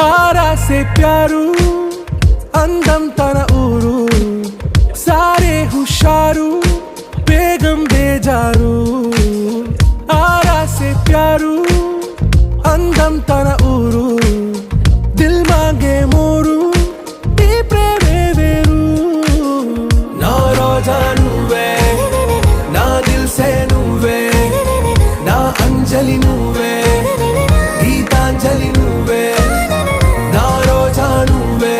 आरा से प्यारू अंदम तन ऊरू सारे हुशारू बेगम बेजारू आरा से प्यारू अंदम तन ऊरू दिल मांगे मोरू नी प्रेमे वेरू ना रोजा నువ్వే నా దిల్ సే నువ్వే నా అంజలి నువ్వే గీతాంజలి నువ్వే నా రోజా నువ్వే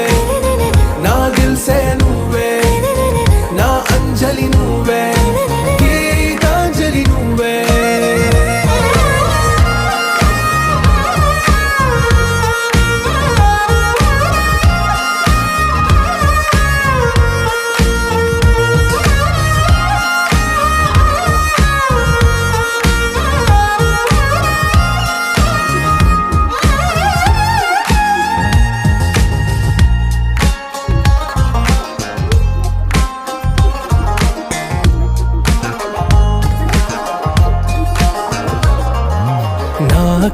నా దిల్ సే నువ్వే నా అంజలి నువ్వే గీతాంజలి నువ్వే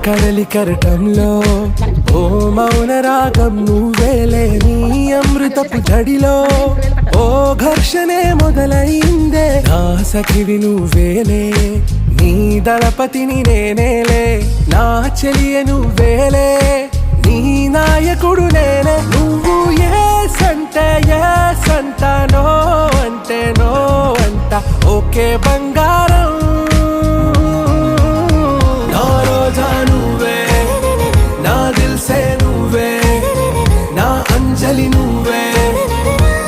కడలి కరటంలో ఓ మౌన రాగం నువ్వేలే నీ అమృతపు జడిలో ఓ ఘర్షణే మొదలైందే నా సఖివి నువ్వేలే నీ దళపతిని నేనేలే నా చెలియ నువ్వేలే నీ నాయకుడు నేనే నువ్వు ఏ సంట నో అంటే నో అంట ఓకే బంగారం అంజలి నువ్వే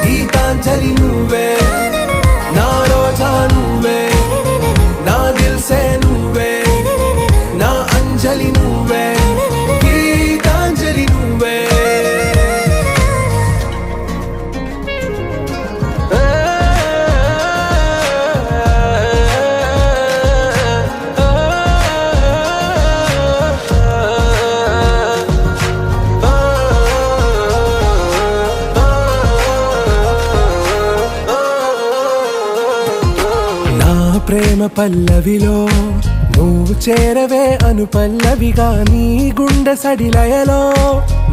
గీతాంజలి నువ్వే నా రోజా నువ్వే నా దిల్ సే నువ్వే నా అంజలి నువ్వే గీతాంజలి నువ్వే ప్రేమ పల్లవిలో నువ్వు చేరవే అను పల్లవిగా నీ గుండె సడిలయలో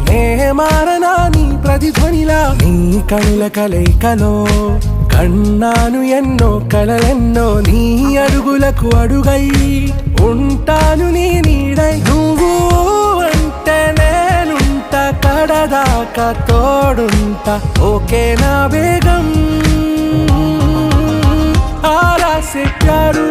నే మారనా నీ ప్రతిధ్వనిలా నీ కనుల కలయికలో కన్నాను ఎన్నో కలలెన్నో నీ అడుగులకు అడుగై ఉంటాను నీ నీడై నువ్వు అంటే నేనుంట కడదాకా తోడుంటా ఓకే నా బేగం आरा से प्यारू